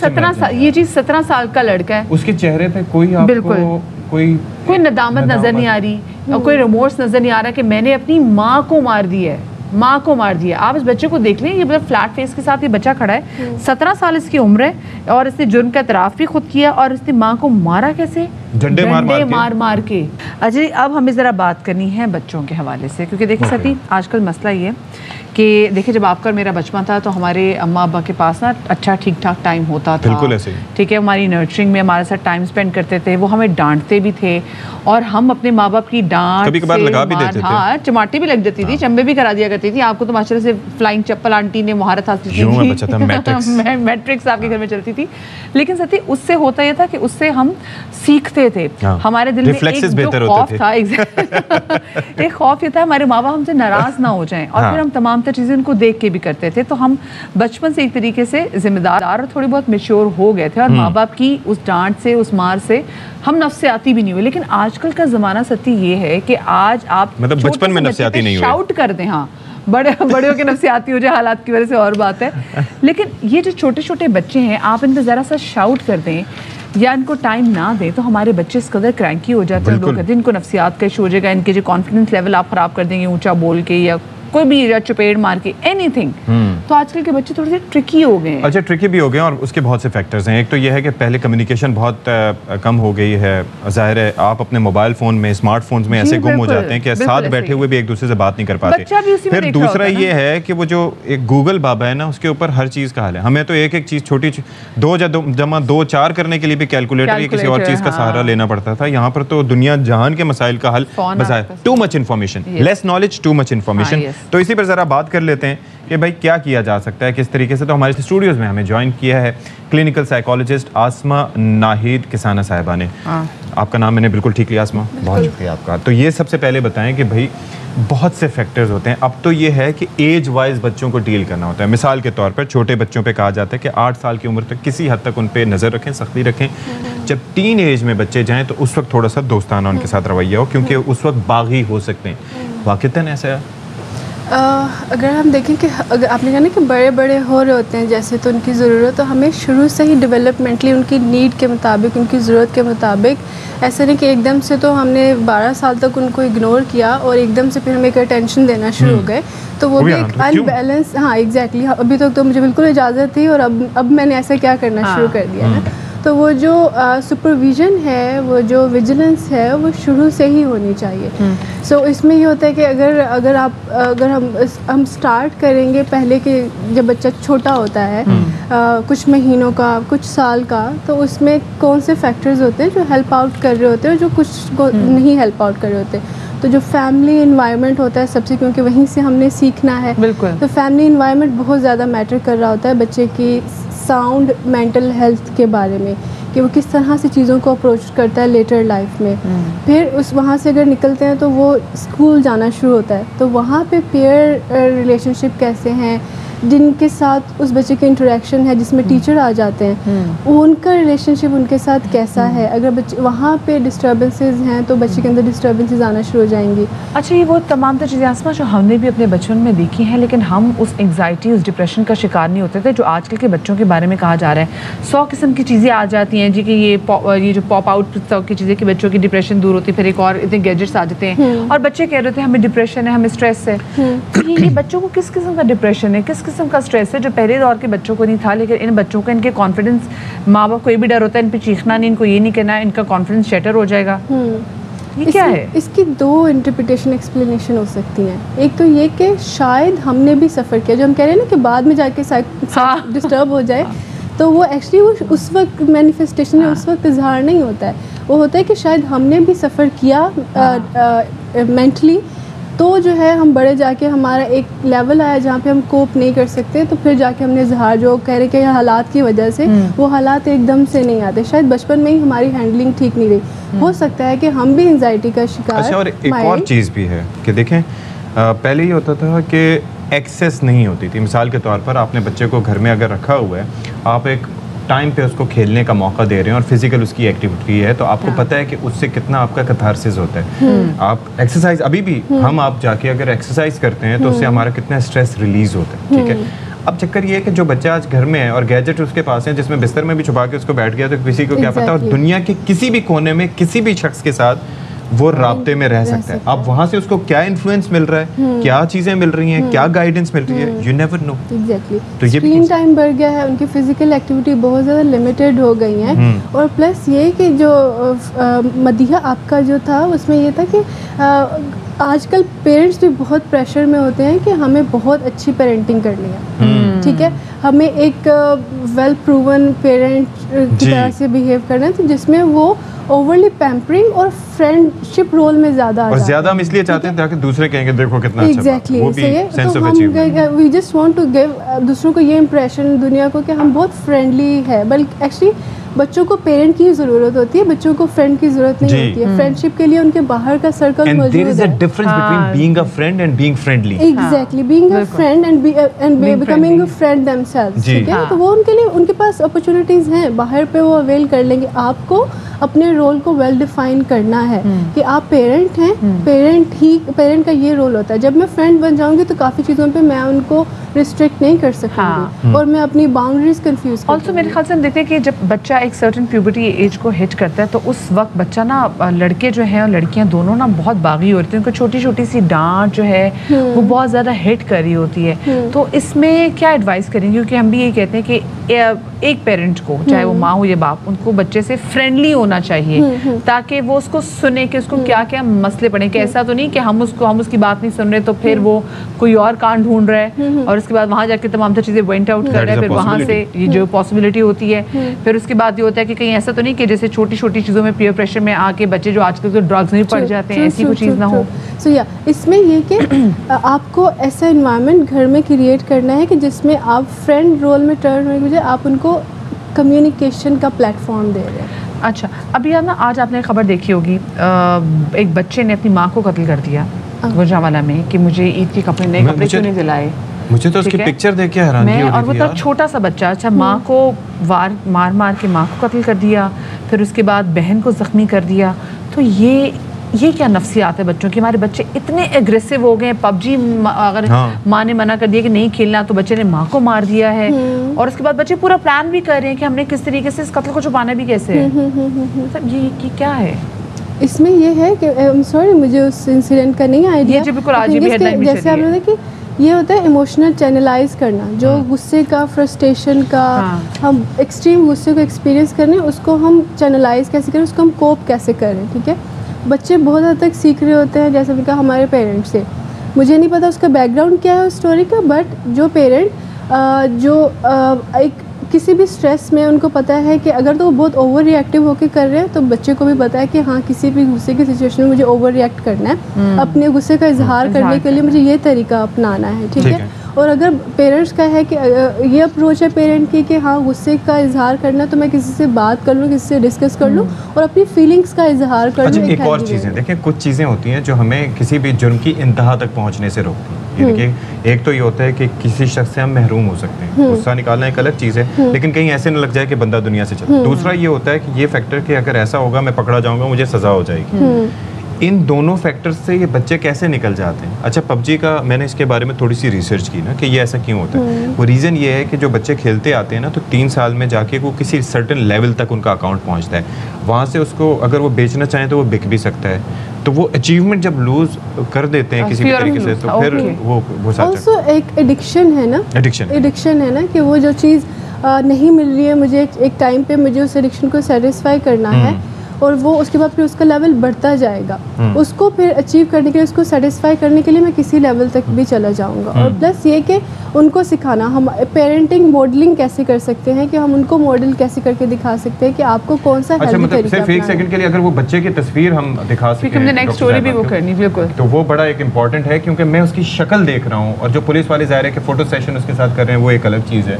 17 साल, ये चीज 17 साल का लड़का है, उसके चेहरे पे कोई आपको कोई नदामत नजर नहीं आ रही और कोई रिमोर्स नजर नहीं आ रहा कि मैंने अपनी माँ को मार दिया है, माँ को मार दिया। आप इस बच्चे को देख लें, ये मतलब फ्लैट फेस के साथ ये बच्चा खड़ा है, 17 साल इसकी उम्र है और इसने जुर्म का इतराफ भी खुद किया और इसने माँ को मारा कैसे? डंडे मार के। अच्छा, अब हमें ज़रा बात करनी है बच्चों के हवाले से, क्योंकि देखिए सती आजकल मसला ये कि देखिए जब आपका मेरा बचपन था तो हमारे अम्मा अब्बा के पास ना अच्छा ठीक ठाक टाइम होता था, बिल्कुल ऐसे ही, ठीक है, हमारी नर्चरिंग में हमारे साथ टाइम स्पेंड करते थे, वो हमें डांटते भी थे और हम अपने माँ बाप की डांट कभी-कबार लगा भी देते थे, हाँ चमाटी भी लग जाती थी, चंबे भी करा दिया करती थी। आपको तो माशाल्लाह से फ्लाइंग चप्पल आंटी ने महारत हासिल की थी, मैट्रिक्स आपके घर में चलती थी। लेकिन सती उससे होता यह था कि उससे हम सीखते थे, हमारे दिल में एक जो खौफ था, एक खौफ ये था हमारे माँ बाप हमसे नाराज ना हो जाएं और फिर हम तमाम तर चीज़ें उनको देख के भी करते थे। तो हम बचपन से एक तरीके से जिम्मेदार और थोड़ी बहुत मैच्योर हो गए थे और माँ बाप की उस डांट से, उस मार से हम नफ्सियाती भी नहीं हुए। लेकिन आजकल का ज़माना सती ये है कि आज आप मतलब बचपन में नफ्सियाती नहीं हुए, शाउट कर दें, हाँ बड़े के नफ्सियाती हो जाए हालात की वजह से और बात है, लेकिन ये जो छोटे छोटे बच्चे हैं आप इन पर ज़रा सा शाउट कर दें या इनको टाइम ना दें तो हमारे बच्चे इस कदर क्रैंकी हो जाते हैं, लोग कहते हैं इनको नफ्सियात का इशू हो जाएगा, इनके जो कॉन्फिडेंस लेवल आप ख़राब कर देंगे ऊंचा बोल के या कोई भी या चपेट मार के एनीथिंग। तो आजकल के बच्चे थोड़े से ट्रिकी हो गए हैं। अच्छा, ट्रिकी भी हो गए और उसके बहुत से फैक्टर्स हैं। एक तो यह है कि पहले कम्युनिकेशन बहुत कम हो गई है, जाहिर है आप अपने मोबाइल फ़ोन में, स्मार्टफोन्स में ऐसे गुम हो जाते हैं कि साथ बैठे हुए भी एक दूसरे से बात नहीं कर पाते। फिर दूसरा ये है कि वो जो एक गूगल बाबा है ना, उसके ऊपर हर चीज़ का हाल है। हमें तो एक एक चीज़ छोटी 2+2=4 करने के लिए भी कैलकुलेटर या किसी और चीज़ का सहारा लेना पड़ता था। यहाँ पर तो दुनिया जहान के मसाइल का हल बस है, too much information, less knowledge, too much information. तो इसी पर ज़रा बात कर लेते हैं कि भाई क्या किया जा सकता है, किस तरीके से। तो हमारे स्टूडियोज़ में हमें ज्वाइन किया है क्लिनिकल साइकोलॉजिस्ट आसमा नाहिद किसाना साहिबा ने। आपका नाम मैंने बिल्कुल ठीक लिया आसमा, बहुत शुक्रिया आपका। तो ये सबसे पहले बताएं कि भाई बहुत से फैक्टर्स होते हैं। अब तो ये है कि एज वाइज बच्चों को डील करना होता है। मिसाल के तौर पर छोटे बच्चों पे कहा जाता है कि 8 साल की उम्र तक किसी हद तक उन पे नज़र रखें, सख्ती रखें। जब टीन एज में बच्चे जाएं तो उस वक्त थोड़ा सा दोस्ताना उनके साथ रवैया हो, क्योंकि उस वक्त बागी हो सकते हैं। वाक़ितन ऐसा है? अगर हम देखें कि अगर आपने कहा ना कि बड़े बड़े हो रहे होते हैं जैसे, तो उनकी ज़रूरत तो हमें शुरू से ही डेवलपमेंटली उनकी नीड के मुताबिक, उनकी ज़रूरत के मुताबिक, ऐसा नहीं कि एकदम से तो हमने 12 साल तक उनको इग्नोर किया और एकदम से फिर हमें एक अटेंशन देना शुरू हो गए, तो वो भी एक अनबैलेंस। हाँ एग्जैक्टली, अभी तक तो मुझे बिल्कुल इजाज़त थी और अब मैंने ऐसा क्या करना शुरू कर दिया ना। तो वो जो सुपरविज़न है, वो जो विजिलेंस है, वो शुरू से ही होनी चाहिए। सो इसमें ये होता है कि अगर हम स्टार्ट करेंगे पहले के, जब बच्चा छोटा होता है कुछ महीनों का, कुछ साल का, तो उसमें कौन से फैक्टर्स होते हैं जो हेल्प आउट कर रहे होते हैं और जो कुछ को नहीं हेल्प आउट कर रहे होते। तो जो फैमिली इन्वायरमेंट होता है सबसे, क्योंकि वहीं से हमने सीखना है, बिल्कुल, तो फैमिली इन्वायरमेंट बहुत ज़्यादा मैटर कर रहा होता है बच्चे की साउंड मेंटल हेल्थ के बारे में, कि वो किस तरह से चीज़ों को अप्रोच करता है लेटर लाइफ में। फिर उस वहाँ से अगर निकलते हैं तो वो स्कूल जाना शुरू होता है, तो वहाँ पे पेयर रिलेशनशिप कैसे हैं, जिनके साथ उस बच्चे के इंटरेक्शन है, जिसमें टीचर आ जाते हैं, उनका रिलेशनशिप उनके साथ कैसा है। अगर बच्चे वहाँ पे डिस्टर्बेंसेस हैं तो बच्चे के अंदर डिस्टर्बेंसेस आना शुरू हो जाएंगी। अच्छा, ये वो तमाम तो चीज़ें आसमा जो हमने भी अपने बचपन में देखी हैं, लेकिन हम उस एंग्जाइटी, उस डिप्रेशन का शिकार नहीं होते थे जो आजकल के बच्चों के बारे में कहा जा रहा है। 100 किस्म की चीज़ें आ जाती हैं जी, कि ये जो पॉप आउट की चीज़ें कि बच्चों की डिप्रेशन दूर होती है, फिर एक और इतने गैजेट्स आ जाते हैं और बच्चे कह रहे थे हमें डिप्रेशन है, हमें स्ट्रेस है। तो ये बच्चों को किस किस्म का डिप्रेशन है, किस किस्म का स्ट्रेस है जो पहले दौर के बच्चों को नहीं था। लेकिन इन बच्चों का, इनके कॉन्फिडेंस, माँ बाप को ये भी डर होता है इन पे चीखना नहीं, इनको ये नहीं कहना है, इनका कॉन्फिडेंस शैटर हो जाएगा। ये क्या है? इसकी 2 इंटरप्रिटेशन एक्सप्लेनेशन हो सकती हैं। एक तो ये कि शायद हमने भी सफ़र किया, जो हम कह रहे हैं ना कि बाद में जाके डिस्टर्ब हो जाए, तो वो एक्चुअली वो उस वक्त मैनिफेस्टेशन है, उस वक्त इजहार नहीं होता है। वो होता है कि शायद हमने भी सफ़र किया मेंटली, तो जो है हम बड़े जाके हमारा एक लेवल आया जहाँ पे हम कोप नहीं कर सकते, तो फिर जाके हमने इजहार, जो कह रहे कि हालात की वजह से, वो हालात एकदम से नहीं आते। शायद बचपन में ही हमारी हैंडलिंग ठीक नहीं रही, हो सकता है कि हम भी एंजाइटी का शिकार। अच्छा, और एक और चीज़ भी है कि देखें, पहले ये होता था कि एक्सेस नहीं होती थी। मिसाल के तौर पर आपने बच्चे को घर में अगर रखा हुआ है, आप एक टाइम पे उसको खेलने का मौका दे रहे हैं और फिजिकल उसकी एक्टिविटी है, तो आपको पता है कि उससे कितना आपका कैथारसिस होता है। आप एक्सरसाइज, अभी भी हम आप जाके अगर एक्सरसाइज करते हैं तो उससे हमारा कितना स्ट्रेस रिलीज होता है, ठीक है। अब चक्कर ये है कि जो बच्चा आज घर में है और गैजेट उसके पास है, जिसमें बिस्तर में भी छुपा के उसको बैठ गया तो किसी को क्या पता, और दुनिया के किसी भी कोने में किसी भी शख्स के साथ वो राब्ते में रह सकता है। अब वहाँ से उसको क्या इन्फ्लुएंस मिल रहा है, क्या चीजें मिल रही हैं, क्या गाइडेंस मिल रही है, यू नेवर नो। एग्जैक्टली। तो ये स्क्रीन टाइम बढ़ गया है, उनकी फिजिकल एक्टिविटी बहुत ज़्यादा लिमिटेड हो गई हैं, और प्लस ये कि जो मदीहा आपका जो था उसमें ये था कि आजकल पेरेंट्स भी बहुत प्रेशर में होते हैं कि हमें बहुत अच्छी पेरेंटिंग करनी है, ठीक है, हमें एक वेल प्रूवन पेरेंट की तरह से बिहेव करना है, तो जिसमें वो ओवरली पैम्परिंग और फ्रेंडशिप रोल में ज़्यादा और ज़्यादा हम इसलिए चाहते हैं ताकि दूसरे कहेंगे देखो कितना एग्जैक्टली अच्छा, वो भी sense of achievement. We just want to give दूसरों को ये इंप्रेशन दुनिया को कि हम बहुत फ्रेंडली है, बल्कि एक्चुअली बच्चों को पेरेंट की ज़रूरत होती है, बच्चों को फ्रेंड की ज़रूरत नहीं होती है। फ्रेंडशिप के लिए उनके बाहर का सर्कल मौजूद है। And there is a difference between being a friend and being friendly. Exactly, being a friend and becoming a friend themselves, ठीक है, तो वो उनके लिए उनके पास अपॉर्चुनिटीज़ हैं, बाहर पे वो अवेल कर लेंगे। आपको अपने रोल को वेल डिफाइन करना है कि आप पेरेंट हैं, पेरेंट का ये रोल होता है। जब मैं फ्रेंड बन जाऊंगी तो काफ़ी चीज़ों पे मैं उनको रिस्ट्रिक्ट नहीं कर सकूंगी और मैं अपनी बाउंड्रीज कंफ्यूज। ऑल्सो मेरे ख्याल से हम देखते हैं कि जब बच्चा एक सर्टेन प्यूबर्टी एज को हिट करता है तो उस वक्त बच्चा ना, लड़के जो हैं और लड़कियां दोनों ना बहुत बागी हो रही हैं, उनको छोटी छोटी सी डांट जो है वो बहुत ज़्यादा हिट कर रही होती है। तो इसमें क्या एडवाइस करेंगे, क्योंकि हम भी यही कहते हैं कि एक पेरेंट को, चाहे वो माँ हो या बाप, उनको बच्चे से फ्रेंडली होना चाहिए ताकि वो उसको सुने कि उसको क्या क्या मसले पड़े, कि ऐसा तो नहीं कि हम उसकी बात नहीं सुन रहे तो फिर वो कोई और कांड ढूंढ रहा है और उसके बाद वहाँ जाके तमाम चीज़ें वेंट आउट कर रहा है, फिर वहाँ से ये जो पॉसिबिलिटी होती है, फिर उसके बाद ये होता है कि कहीं ऐसा तो नहीं कि जैसे छोटी छोटी चीज़ों में पीयर प्रेशर में आके बच्चे जो आजकल तो ड्रग्स में पड़ जाते हैं, ऐसी कोई चीज़ ना हो। सो या इसमें ये कि आपको ऐसा इन्वायरमेंट घर में क्रिएट करना है कि जिसमें आप फ्रेंड रोल में टर्न होने के बजाय आप उनको कम्युनिकेशन का प्लेटफॉर्म दे रहे हैं। अच्छा, अभी आप ना, आज आपने खबर देखी होगी, एक बच्चे ने अपनी माँ को कत्ल कर दिया गुजरांवाला में कि मुझे ईद के कपड़े नए कपड़े क्यों नहीं दिलाए। मुझे तो उसकी पिक्चर देख के हैरानी हो रही थी। और वो तो छोटा सा बच्चा, अच्छा, माँ को मार के माँ को कत्ल कर दिया, फिर उसके बाद बहन को जख्मी कर दिया। तो ये क्या नफ्सियात है बच्चों की। हमारे बच्चे इतने एग्रेसिव हो गए हैं। पबजी अगर माँ ने मना कर दिया कि नहीं खेलना तो बच्चे ने माँ को मार दिया है, और उसके बाद बच्चे पूरा प्लान भी कर रहे हैं कि हमने किस तरीके से इस कत्ल को छुपाना भी कैसे है। मतलब ये क्या है इसमें? ये है कि सॉरी मुझे उस इंसिडेंट का नहीं आइडिया, ये बिल्कुल आज भी हेडलाइन में जैसे आपने देखा कि ये होता है इमोशनल चैनलाइज करना, जो गुस्से का, फ्रस्ट्रेशन का, हम एक्सट्रीम गुस्से को एक्सपीरियंस करने, उसको हम चैनलाइज कैसे करें, उसको हम कोप कैसे करें। ठीक है, बच्चे बहुत हद तक सीख रहे होते हैं, जैसे मैंने कहा हमारे पेरेंट्स से। मुझे नहीं पता उसका बैकग्राउंड क्या है उस स्टोरी का, बट जो पेरेंट एक किसी भी स्ट्रेस में उनको पता है कि अगर तो वो बहुत ओवर रिएक्टिव होकर कर रहे हैं, तो बच्चे को भी पता है कि हाँ किसी भी गुस्से की सिचुएशन में मुझे ओवर रिएक्ट करना है, अपने गुस्से का इजहार करने के लिए मुझे ये तरीका अपनाना है। ठीक है, और अगर पेरेंट्स का है कि ये अप्रोच है पेरेंट की कि हाँ गुस्से का इजहार करना तो मैं किसी से बात कर लूँ, किसी से डिस्कस कर लूँ और अपनी फीलिंग्स का इजहार कर लूँ। एक और चीज़ें देखें, कुछ चीज़ें होती हैं जो हमें किसी भी जुर्म की इंतहा तक पहुँचने से रोकती हैं। देखिए, एक तो ये होता है कि किसी शख्स से हम महरूम हो सकते हैं, गुस्सा निकालना एक अलग चीज़ है, लेकिन कहीं ऐसे न लग जाए कि बंदा दुनिया से चला। दूसरा ये होता है कि ये फैक्टर कि अगर ऐसा होगा मैं पकड़ा जाऊँगा, मुझे सज़ा हो जाएगी। इन दोनों फैक्टर्स से ये बच्चे कैसे निकल जाते हैं? अच्छा, पबजी का मैंने इसके बारे में थोड़ी सी रिसर्च की ना कि ये ऐसा क्यों होता है। वो रीज़न ये है कि जो बच्चे खेलते आते हैं ना, तो 3 साल में जाके वो किसी सर्टेन लेवल तक उनका अकाउंट पहुंचता है। वहाँ से उसको अगर वो बेचना चाहें तो वो बिक भी सकता है। तो वो अचीवमेंट जब लूज कर देते हैं किसी भी तरीके से, तो फिर वो ऑल्सो एक एडिक्शन है ना, एडिक्शन है ना कि वो जो चीज़ नहीं मिल रही है मुझे एक टाइम पे, मुझे उस एडिक्शन को सेटिस्फाई करना है और वो उसके बाद फिर उसका लेवल बढ़ता जाएगा। उसको फिर अचीव करने के लिए, उसको सेटिस्फाई करने के लिए मैं किसी लेवल तक भी चला जाऊंगा। और प्लस ये कि उनको सिखाना, हम पेरेंटिंग मॉडलिंग कैसे कर सकते हैं कि हम उनको मॉडल कैसे करके दिखा सकते हैं कि आपको कौन सा हेल्दी तरीका सिर्फ एक सेकंड के लिए अगर वो बच्चे की तस्वीर हम दिखा सकें, हमने नेक्स्ट स्टोरी भी वो करनी बिल्कुल, तो वो बड़ा एक इम्पॉर्टेंट है, क्योंकि मैं उसकी शक्ल देख रहा हूँ और जो पुलिस वाले ज़ाहिर है कि फोटो सेशन उसके साथ कर रहे हैं, वो एक अलग चीज़ है।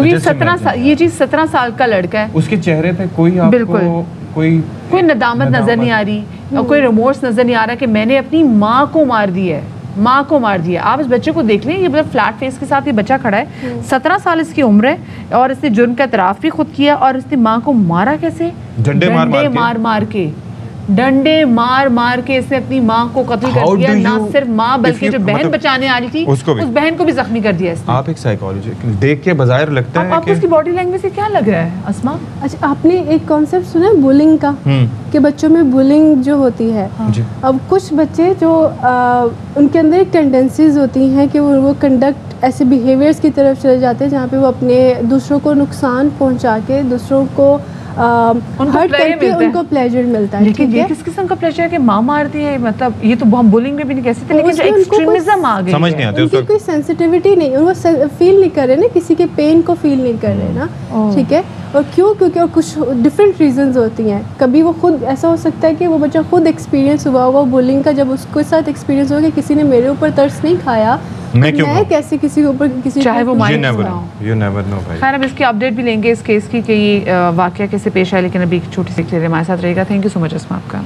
ये 17 साल का लड़का है, उसके चेहरे पे कोई आपको कोई नदामत नजर नहीं आ रही और कोई रिमोर्स नजर नहीं आ रहा कि मैंने अपनी माँ को मार दिया है, माँ को मार दिया। आप इस बच्चे को देख लें, ये मतलब फ्लैट फेस के साथ ये बच्चा खड़ा है, 17 साल इसकी उम्र है और इसने जुर्म का इतराफ भी खुद किया और इसने माँ को मारा कैसे? डंडे मार के। डंडे मार मार के इसने अपनी माँ को कत्ल कर दिया, ना सिर्फ माँ बल्कि जो बहन बचाने आ रही थी उस बहन को भी जख्मी कर दिया इसने। आप एक साइकोलॉजी देख के बाज़ाहिर लगता है आपको उसकी बॉडी लैंग्वेज से क्या लग रहा है अस्मा? अच्छा, आपने एक कॉन्सेप्ट सुना है बुलिंग का, कि बच्चों में बुलिंग जो होती है। अब कुछ बच्चे जो उनके अंदर एक टेंडेंसीज होती हैं कि वो कंडक्ट ऐसे बिहेवियर्स की तरफ चले जाते हैं जहाँ पे वो अपने दूसरों को नुकसान पहुँचा के दूसरों को हर्ट करके उनको प्लेजर मिलता है। लेकिन ये किस किस्म का प्लेजर है कि माँ मारती है, मतलब ये तो हम बुलिंग में भी नहीं कह सकते, लेकिन जो एक्सट्रीमिज्म आ गई समझ नहीं आती, उनकी कोई सेंसिटिविटी नहीं, वो फील नहीं कर रहे ना, किसी के पेन को फील नहीं कर रहे ना, ठीक है। और क्यों? क्योंकि और कुछ डिफरेंट रीजंस होती हैं। कभी वो खुद ऐसा हो सकता है कि वो बच्चा खुद एक्सपीरियंस हुआ होगा बुलिंग का, जब उसके साथ एक्सपीरियंस होगा कि किसी ने मेरे ऊपर तरस नहीं खाया, मैं कैसे किसी के ऊपर किसी चाहे वो you never know भाई। खैर अब इसकी अपडेट भी लेंगे इस केस की कि ये वाकया कैसे पेश आया, लेकिन अभी छोटी सी क्लियर हमारे साथ रहेगा। थैंक यू सो मच अस्मा आपका।